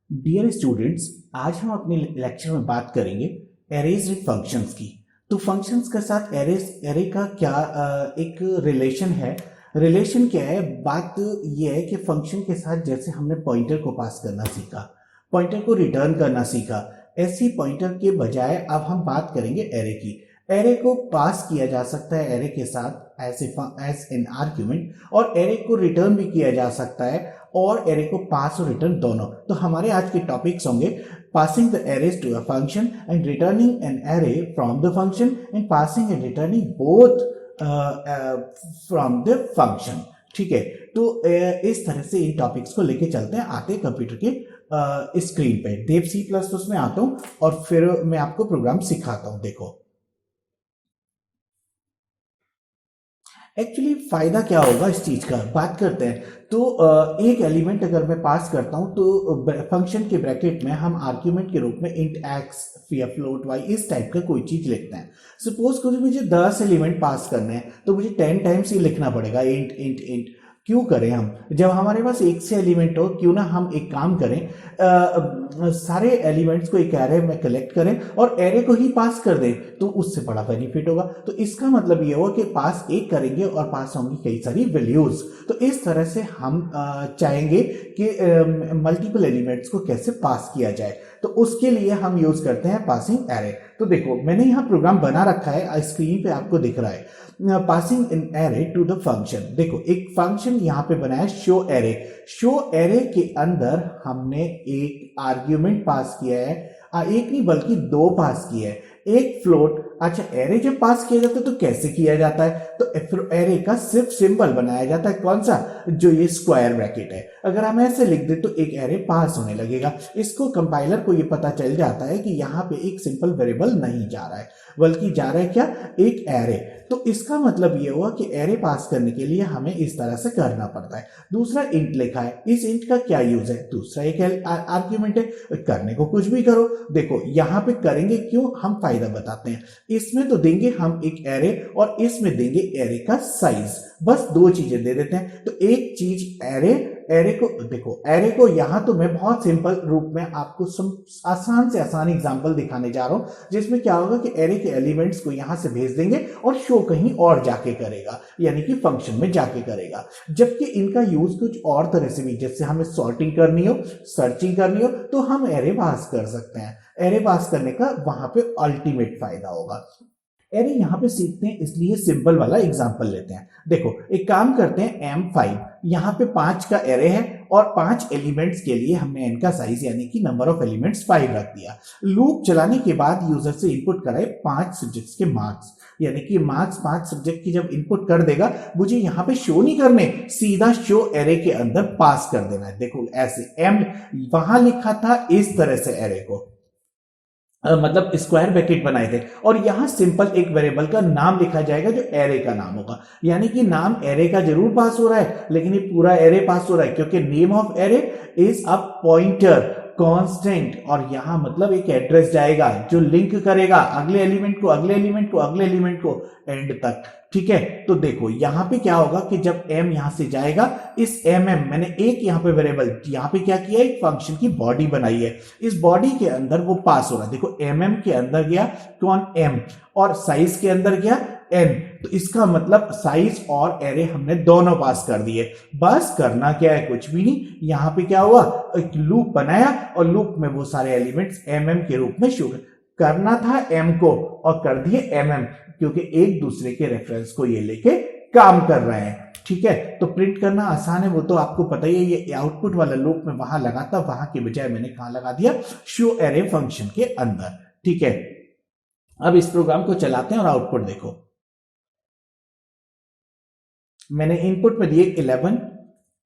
Dear students, आज हम अपने लेक्चर में बात करेंगे एरेज विद फंक्शंस की। तो फंक्शंस के साथ एरे का क्या एक रिलेशन है। रिलेशन क्या है? बात यह है कि फंक्शन के साथ जैसे हमने पॉइंटर को पास करना सीखा, पॉइंटर को रिटर्न करना सीखा, ऐसी पॉइंटर के बजाय अब हम बात करेंगे एरे की। एरे को पास किया जा सकता है एरे के साथ एज एन आर्ग्यूमेंट, और एरे को रिटर्न भी किया जा सकता है, और एरे को पास और रिटर्न दोनों। तो हमारे आज के टॉपिक्स होंगे passing the arrays to a function and returning an array from the function and passing and returning both from the function. ठीक है, तो इस तरह से इन टॉपिक्स को लेके चलते हैं। आते हैं कंप्यूटर के स्क्रीन पे। देव C++ में आता हूं और फिर मैं आपको प्रोग्राम सिखाता हूं। देखो एक्चुअली फायदा क्या होगा इस चीज का, बात करते हैं। तो एक एलिमेंट अगर मैं पास करता हूं तो फंक्शन के ब्रैकेट में हम आर्ग्यूमेंट के रूप में इंट एक्स या फ्लोट वाई इस टाइप का कोई चीज लिखते हैं। सपोज करो मुझे 10 एलिमेंट पास करने हैं तो मुझे 10 टाइम्स ये लिखना पड़ेगा, इंट इंट इंट। क्यों करें हम? जब हमारे पास एक से एलिमेंट हो, क्यों ना हम एक काम करें, सारे एलिमेंट्स को एक एरे में कलेक्ट करें और एरे को ही पास कर दें, तो उससे बड़ा बेनिफिट होगा। तो इसका मतलब ये होगा कि पास एक करेंगे और पास होंगी कई सारी वैल्यूज। तो इस तरह से हम चाहेंगे कि मल्टीपल एलिमेंट्स को कैसे पास किया जाए, तो उसके लिए हम यूज करते हैं पासिंग एरे। तो देखो मैंने यहाँ प्रोग्राम बना रखा है, स्क्रीन पे आपको दिख रहा है passing in array to the function. देखो एक फंक्शन यहाँ पे बनाया शो एरे। शो एरे के अंदर हमने एक आर्ग्यूमेंट पास किया है, एक नहीं बल्कि दो पास किए हैं। एक फ्लोट। अच्छा, एरे जब पास किया जाता है तो कैसे किया जाता है? तो एरे का सिर्फ सिंबल बनाया जाता है। कौन सा? जो ये स्क्वायर ब्रैकेट है। अगर हम ऐसे लिख दे तो एक एरे पास होने लगेगा। इसको कंपाइलर को ये पता चल जाता है कि यहाँ पे एक सिंपल वेरिएबल नहीं जा रहा है, बल्कि जा रहा है क्या? एक एरे। तो इसका मतलब ये हुआ कि एरे पास करने के लिए हमें इस तरह से करना पड़ता है। दूसरा इंट लिखा है, इस इंट का क्या यूज है? दूसरा एक आर्ग्यूमेंट है, करने को कुछ भी करो। देखो यहाँ पे करेंगे क्यों, हम फायदा बताते हैं। इसमें तो देंगे हम एक एरे और इसमें देंगे एरे का साइज। बस दो चीजें दे देते हैं। तो एक चीज एरे, एरे को देखो, एरे को यहां तो मैं बहुत सिंपल रूप में आपको आसान से आसान एग्जांपल दिखाने जा रहा हूं, जिसमें क्या होगा कि एरे के एलिमेंट्स को यहां से भेज देंगे और शो कहीं और जाके करेगा, यानी कि फंक्शन में जाके करेगा। जबकि इनका यूज कुछ और तरह से भी, जैसे हमें सॉर्टिंग करनी हो, सर्चिंग करनी हो, तो हम एरे पास कर सकते हैं। एरे पास करने का वहां पे अल्टीमेट फायदा होगा। एरे यहां पे सीखते हैं इसलिए सिंपल वाला एग्जांपल लेते हैं। देखो एक काम करते हैं, M5 यहां पे 5 का एरे है और 5 एलिमेंट्स के लिए हमने n का साइज यानी कि नंबर ऑफ एलिमेंट्स 5 रख दिया। लूप चलाने के बाद यूजर से इनपुट कराए 5 सब्जेक्ट्स के मार्क्स, यानी कि मार्क्स 5 सब्जेक्ट की जब इनपुट कर देगा, मुझे यहां पे शो नहीं करने, सीधा शो एरे के अंदर पास कर देना है। देखो ऐसे M वहां लिखा था इस तरह से एरे को, मतलब स्क्वायर ब्रैकेट बनाए थे, और यहां सिंपल एक वेरिएबल का नाम लिखा जाएगा जो एरे का नाम होगा। यानी कि नाम एरे का जरूर पास हो रहा है, लेकिन ये पूरा एरे पास हो रहा है क्योंकि name of array is a pointer constant, और यहां मतलब एक एड्रेस जाएगा जो लिंक करेगा अगले एलिमेंट को अगले एलिमेंट को अगले एलिमेंट को एंड तक। ठीक है, तो देखो यहां पे क्या होगा कि जब m यहां से जाएगा, इस मैंने एक यहां पे वेरिएबल यहां पे क्या किया, एक फंक्शन की बॉडी बनाई है, इस बॉडी के अंदर वो पास हो रहा है। देखो के अंदर गया कौन? m, और साइज के अंदर गया n। तो इसका मतलब साइज और एरे हमने दोनों पास कर दिए। बस करना क्या है, कुछ भी नहीं। यहां पे क्या हुआ, एक लूप बनाया और लूप में वो सारे एलिमेंट्स के रूप में शो करना था m को, और कर दिए क्योंकि एक दूसरे के रेफरेंस को ये लेके काम कर रहे हैं। ठीक है, तो प्रिंट करना आसान है, वो तो आपको पता ही है। ये आउटपुट वाला लूप में वहां लगा था, वहां के बजाय मैंने कहां लगा दिया? शो एरे फंक्शन के अंदर। ठीक है, अब इस प्रोग्राम को चलाते हैं और आउटपुट देखो। मैंने इनपुट में दिए 11,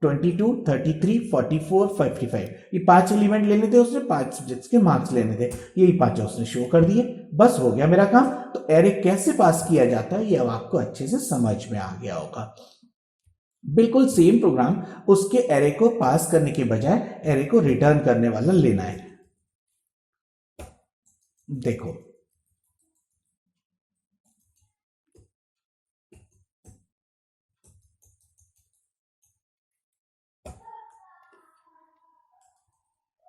22, 33, 44, 55। ये 5 एलिमेंट लेने थे उसने, 5 सब्जेक्ट्स के मार्क्स लेने थे, यही 5 उसने शो कर दिए। बस हो गया मेरा काम। तो एरे कैसे पास किया जाता है ये अब आपको अच्छे से समझ में आ गया होगा। बिल्कुल सेम प्रोग्राम, उसके एरे को पास करने के बजाय एरे को रिटर्न करने वाला लेना है। देखो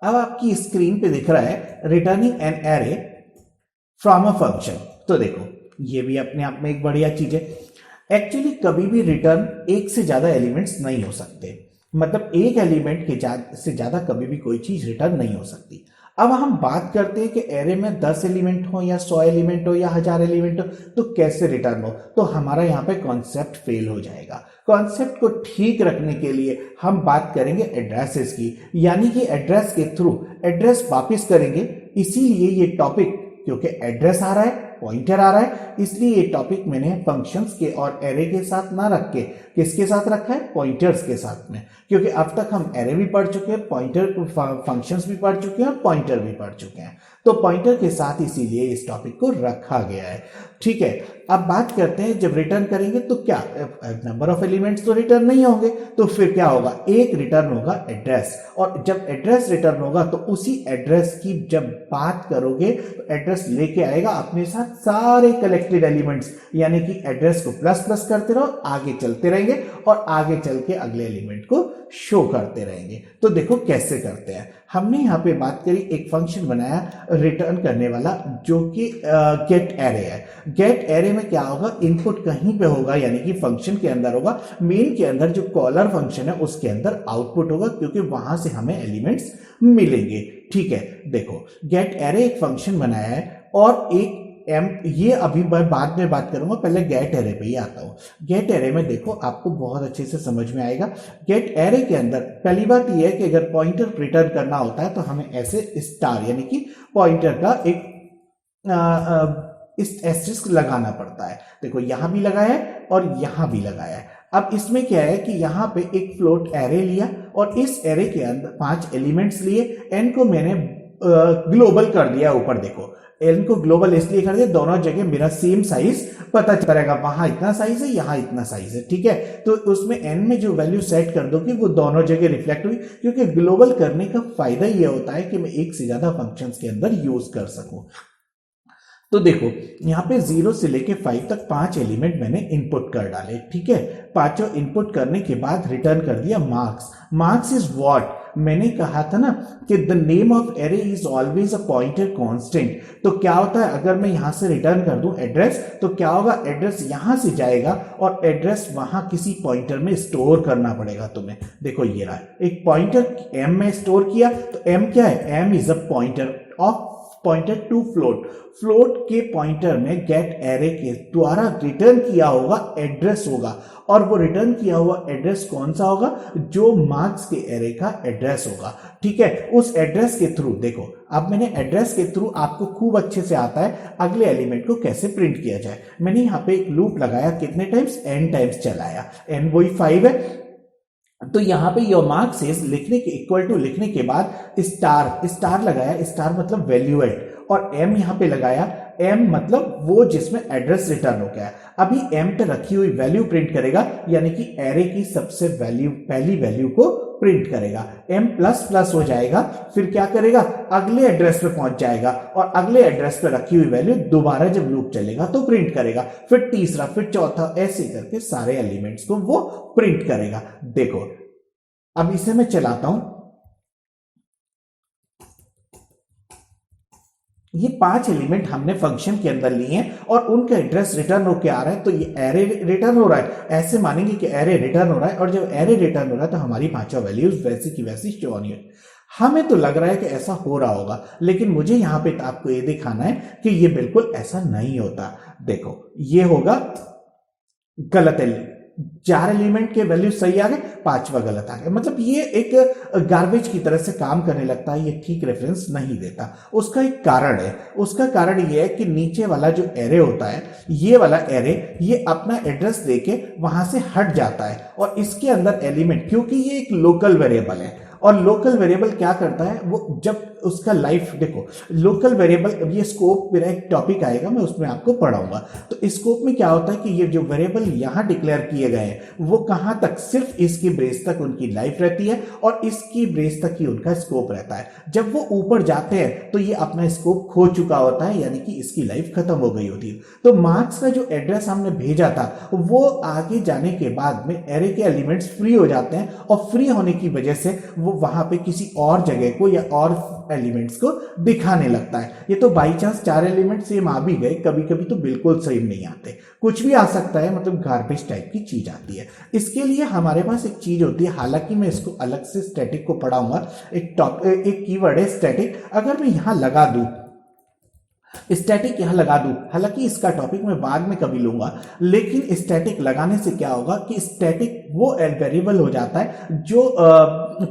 अब आपकी स्क्रीन पे दिख रहा है returning an array from a function. तो देखो ये भी अपने आप में एक बढ़िया चीज है। एक्चुअली कभी भी रिटर्न एक से ज्यादा एलिमेंट्स नहीं हो सकते, मतलब एक एलिमेंट के से ज्यादा कभी भी कोई चीज रिटर्न नहीं हो सकती। अब हम बात करते हैं कि एरे में 10 एलिमेंट हो या 100 एलिमेंट हो या 1000 एलिमेंट हो तो कैसे रिटर्न हो, तो हमारा यहाँ पे कॉन्सेप्ट फेल हो जाएगा। कॉन्सेप्ट को ठीक रखने के लिए हम बात करेंगे एड्रेसेस की, यानी कि एड्रेस के थ्रू एड्रेस वापस करेंगे। इसीलिए ये टॉपिक, क्योंकि एड्रेस आ रहा है, पॉइंटर आ रहा है, इसलिए ये टॉपिक मैंने फंक्शंस के और एरे के साथ ना रख के किसके साथ रखा है, पॉइंटर्स के साथ में। क्योंकि अब तक हम एरे भी पढ़ चुके हैं, पॉइंटर फंक्शंस भी पढ़ चुके हैं और पॉइंटर भी पढ़ चुके हैं, तो पॉइंटर के साथ इसीलिए इस टॉपिक को रखा गया है। ठीक है, अब बात करते हैं जब रिटर्न करेंगे तो क्या नंबर ऑफ एलिमेंट्स तो रिटर्न नहीं होंगे, तो फिर क्या होगा, एक रिटर्न होगा एड्रेस। और जब एड्रेस रिटर्न होगा तो उसी एड्रेस की जब बात करोगे तो एड्रेस लेके आएगा अपने साथ सारे कलेक्टेड एलिमेंट्स, यानी कि एड्रेस को प्लस प्लस करते रहो, आगे चलते रहेंगे और आगे चल के अगले एलिमेंट को शो करते रहेंगे। तो देखो कैसे करते हैं। हमने यहाँ पे बात करी, एक फंक्शन बनाया रिटर्न करने वाला जो कि गेट एरे है। गेट एरे में क्या होगा, इनपुट कहीं पे होगा, यानी कि फंक्शन के अंदर होगा, मेन के अंदर जो कॉलर फंक्शन है उसके अंदर आउटपुट होगा, क्योंकि वहां से हमें एलिमेंट्स मिलेंगे। ठीक है, देखो गेट एरे एक फंक्शन बनाया है और एक ये अभी मैं बाद में बात करूंगा, पहले गेट एरे पे ही आता हूं। गेट एरे में देखो आपको बहुत अच्छे से समझ में आएगा। गेट एरे के अंदर पहली बात यह है कि अगर पॉइंटर रिटर्न करना होता है तो हमें ऐसे स्टार यानी कि पॉइंटर का एक एस्टेरिस्क लगाना पड़ता है। देखो यहां भी लगाया है और यहां भी लगाया है। अब इसमें क्या है कि यहां पे एक फ्लोट एरे लिया और इस एरे के अंदर 5 एलिमेंट्स लिए, एन को मैंने ग्लोबल कर दिया। ऊपर देखो एन को ग्लोबल इसलिए कर दिया, दोनों जगह मेरा सेम साइज पता चलेगा, वहां इतना साइज है यहां इतना साइज है। ठीक है, तो उसमें एन में जो वैल्यू सेट कर दोगे वो दोनों जगह रिफ्लेक्ट होगी, क्योंकि ग्लोबल करने का फायदा यह होता है कि मैं एक से ज्यादा फंक्शंस के अंदर यूज कर सकूं। तो देखो यहाँ पे 0 से लेके 5 तक 5 एलिमेंट मैंने इनपुट कर डाले। ठीक है, पांचों इनपुट करने के बाद रिटर्न कर दिया मार्क्स। मार्क्स इज व्हाट, मैंने कहा था ना कि the name of array is always a pointer constant. तो क्या होता है, अगर मैं यहां से रिटर्न कर दूं एड्रेस, तो क्या होगा, एड्रेस यहां से जाएगा और एड्रेस वहां किसी पॉइंटर में स्टोर करना पड़ेगा तुम्हें। देखो ये रहा एक पॉइंटर एम में स्टोर किया, तो एम क्या है, M is a pointer of pointer to float. Float के पॉइंटर में गेट एरे के द्वारा रिटर्न किया हुआ एड्रेस होगा, और वो रिटर्न किया हुआ एड्रेस कौन सा होगा, जो मार्क्स के एरे का एड्रेस होगा। ठीक है, उस एड्रेस के थ्रू देखो, अब मैंने एड्रेस के थ्रू आपको खूब अच्छे से आता है अगले एलिमेंट को कैसे प्रिंट किया जाए। मैंने यहाँ पे एक लूप लगाया, कितने टाइम्स, n टाइम्स चलाया, n वही 5 है। तो यहां पे योर मार्क्स इज लिखने के इक्वल टू लिखने के बाद स्टार लगाया, स्टार मतलब वैल्यू एड, और m यहां पे लगाया, m मतलब वो जिसमें एड्रेस रिटर्न हो गया। अभी m पे रखी हुई वैल्यू प्रिंट करेगा, यानी कि एरे की सबसे पहली वैल्यू को प्रिंट करेगा। m प्लस प्लस हो जाएगा, फिर क्या करेगा, अगले एड्रेस पे पहुंच जाएगा और अगले एड्रेस पे रखी हुई वैल्यू दोबारा जब लूप चलेगा तो प्रिंट करेगा, फिर तीसरा, फिर चौथा, ऐसे करके सारे एलिमेंट्स को वो प्रिंट करेगा। देखो अब इसे मैं चलाता हूं, ये 5 एलिमेंट हमने फंक्शन के अंदर लिए हैं और उनका एड्रेस रिटर्न होके आ रहा है, तो ये एरे रिटर्न हो रहा है। ऐसे मानेंगे कि एरे रिटर्न हो रहा है, और जब एरे रिटर्न हो रहा है तो हमारी 5 वैल्यूज वैसी की वैसी शो होनी है। हमें तो लग रहा है कि ऐसा हो रहा होगा, लेकिन मुझे यहां पे आपको ये दिखाना है कि ये बिल्कुल ऐसा नहीं होता। देखो ये होगा गलत है, 4 एलिमेंट के वैल्यू सही आ गए, 5वां गलत आ गया, मतलब ये एक गार्बेज की तरह से काम करने लगता है, ये ठीक रेफरेंस नहीं देता। उसका एक कारण है, उसका कारण ये है कि नीचे वाला जो एरे होता है, ये वाला एरे, ये अपना एड्रेस देके वहां से हट जाता है, और इसके अंदर एलिमेंट, क्योंकि ये एक लोकल वेरिएबल है, और लोकल वेरिएबल क्या करता है, वो जब उसका लाइफ देखो, लोकल वेरिएबल, ये स्कोप मेरा एक टॉपिक आएगा, मैं उसमें आपको पढ़ाऊंगा। तो स्कोप में क्या होता है कि ये जो वेरिएबल यहां डिक्लेयर किए गए हैं वो कहां तक, सिर्फ इसकी ब्रेस तक उनकी लाइफ रहती है और इसकी ब्रेस तक ही उनका स्कोप रहता है। जब वो ऊपर जाते हैं तो ये अपना स्कोप खो चुका होता है, यानी कि इसकी लाइफ खत्म हो गई होती है। तो मार्क्स का जो एड्रेस हमने भेजा था वो आगे जाने के बाद में एरे के एलिमेंट्स फ्री हो जाते हैं, और फ्री होने की वजह से वो वो वहां पे किसी और जगह को या और एलिमेंट्स को दिखाने लगता है। ये तो बाई चांस 4 एलिमेंट सेम आ भी गए, कभी कभी तो बिल्कुल सेम नहीं आते, कुछ भी आ सकता है, मतलब गार्बेज टाइप की चीज आती है। इसके लिए हमारे पास एक चीज होती है, हालांकि मैं इसको अलग से स्टैटिक को पढ़ाऊंगा। एक कीवर्ड है स्टैटिक। अगर मैं यहां लगा दूं स्टैटिक, यहां लगा दूं, हालांकि इसका टॉपिक मैं बाद में कभी लूंगा, लेकिन स्टैटिक लगाने से क्या होगा कि स्टैटिक वो वेरिएबल हो जाता है जो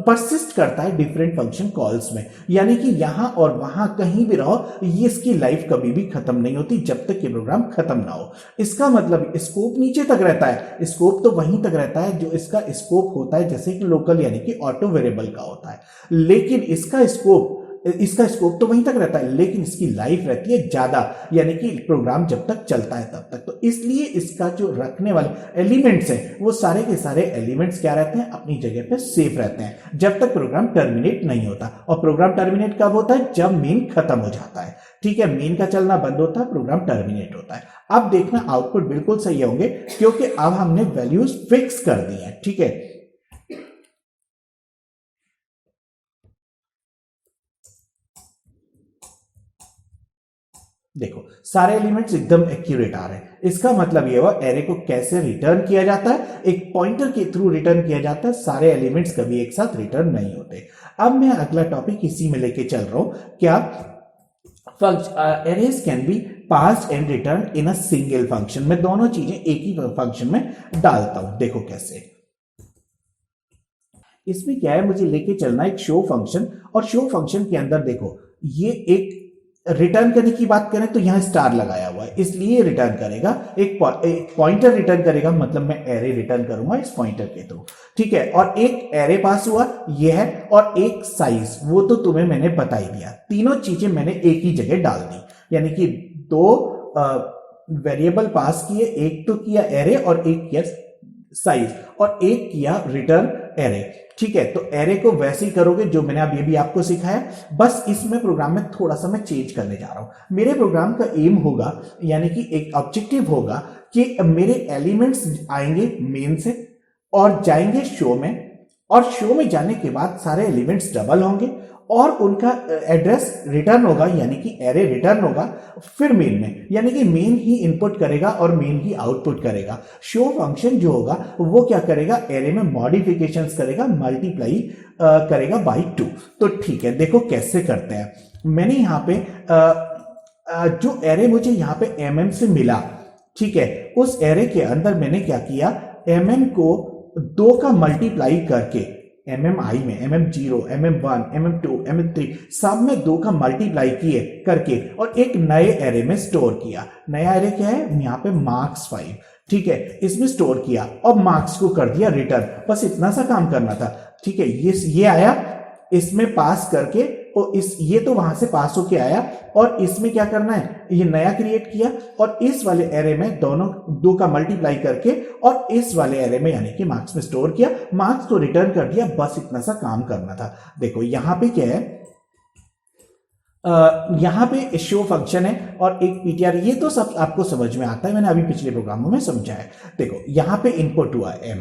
परसिस्ट करता है डिफरेंट फंक्शन कॉल्स में, यानी कि यहां और वहां कहीं भी रहो, ये इसकी लाइफ कभी भी खत्म नहीं होती जब तक ये प्रोग्राम खत्म ना हो। इसका मतलब स्कोप नीचे तक रहता है, स्कोप तो वहीं तक रहता है जो इसका स्कोप होता है, जैसे कि लोकल यानी कि ऑटो वेरिएबल का होता है, लेकिन इसका स्कोप तो वहीं तक रहता है, लेकिन इसकी लाइफ रहती है ज्यादा, यानी कि प्रोग्राम जब तक चलता है तब तक। तो इसलिए इसका जो रखने वाले एलिमेंट्स हैं वो सारे के सारे एलिमेंट्स क्या रहते हैं, अपनी जगह पे सेफ रहते हैं जब तक प्रोग्राम टर्मिनेट नहीं होता। और प्रोग्राम टर्मिनेट कब होता है, जब मेन खत्म हो जाता है। ठीक है, मेन का चलना बंद होता है, प्रोग्राम टर्मिनेट होता है। अब देखना आउटपुट बिल्कुल सही होंगे, क्योंकि अब हमने वैल्यूज फिक्स कर दी है। ठीक है, देखो सारे एलिमेंट्स एकदम एक्यूरेट आ रहे हैं। इसका मतलब ये हुआ एरे को कैसे रिटर्न किया जाता है, एक पॉइंटर के थ्रू रिटर्न किया जाता है। सारे एलिमेंट्स कभी एक साथ रिटर्न नहीं होते। अब मैं अगला टॉपिक इसी में लेके चल रहा हूं, क्या arrays can be passed and return in a single function. मैं दोनों चीजें एक ही फंक्शन में डालता हूं। देखो कैसे, इसमें क्या है, मुझे लेके चलना एक शो फंक्शन, और शो फंक्शन के अंदर देखो ये एक रिटर्न करने की बात करें तो यहां स्टार लगाया हुआ है, इसलिए रिटर्न करेगा एक पॉइंटर रिटर्न करेगा, मतलब मैं एरे रिटर्न करूंगा इस पॉइंटर के थ्रू। ठीक है, और एक एरे पास हुआ ये है, और एक साइज, वो तो तुम्हें मैंने बता ही दिया। तीनों चीजें मैंने एक ही जगह डाल दी, यानी कि दो वेरिएबल पास किए, एक तो किया एरे और एक किया साइज, और एक किया रिटर्न एरे। ठीक है, तो एरे को वैसे ही करोगे जो मैंने अब ये भी आपको सिखाया, बस इसमें प्रोग्राम में थोड़ा सा मैं चेंज करने जा रहा हूं। मेरे प्रोग्राम का एम होगा, यानी कि एक ऑब्जेक्टिव होगा कि मेरे एलिमेंट्स आएंगे मेन से और जाएंगे शो में, और शो में जाने के बाद सारे एलिमेंट्स डबल होंगे और उनका एड्रेस रिटर्न होगा, यानी कि एरे रिटर्न होगा फिर मेन में, यानी कि मेन ही इनपुट करेगा और मेन ही आउटपुट करेगा। शो फंक्शन जो होगा वो क्या करेगा, एरे में मॉडिफिकेशंस करेगा, मल्टीप्लाई करेगा बाई 2। तो ठीक है, देखो कैसे करते हैं। मैंने यहां पे जो एरे मुझे यहां पे mm से मिला, ठीक है, उस एरे के अंदर मैंने क्या किया, mm को 2 का मल्टीप्लाई करके, MMI में MM0, MM1, MM2, MM3 सब में 2 का मल्टीप्लाई किए करके और एक नए एरे में स्टोर किया। नया एरे क्या है, यहाँ पे मार्क्स 5, ठीक है, इसमें स्टोर किया और मार्क्स को कर दिया रिटर्न। बस इतना सा काम करना था। ठीक है, ये आया, इसमें पास करके, और ये तो वहां से पास होके आया, और इसमें क्या करना है, ये नया क्रिएट किया और इस वाले एरे में दोनों 2 का मल्टीप्लाई करके और इस वाले एरे में यानी कि मार्क्स में स्टोर किया, मार्क्स को रिटर्न कर दिया। बस इतना सा काम करना था। देखो यहां पे क्या है, यहां पे शो फंक्शन है और एक पीटीआर, ये तो सब आपको समझ में आता है, मैंने अभी पिछले प्रोग्रामों में समझाया। देखो यहां पे इनपुट हुआ m,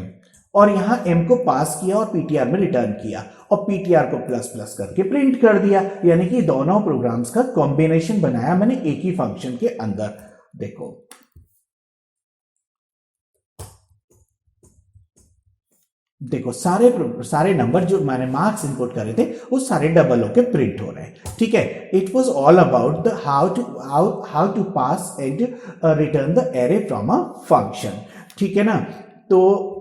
और यहां m को पास किया और पीटीआर में रिटर्न किया, और पीटीआर को प्लस प्लस करके प्रिंट कर दिया, यानी कि दोनों प्रोग्राम्स का कॉम्बिनेशन बनाया मैंने एक ही फंक्शन के अंदर। देखो सारे नंबर जो मैंने मार्क्स इनपुट करे थे वो सारे डबल होके प्रिंट हो रहे हैं। ठीक है, it was all about the how to pass and return the array from a function. ठीक है ना, तो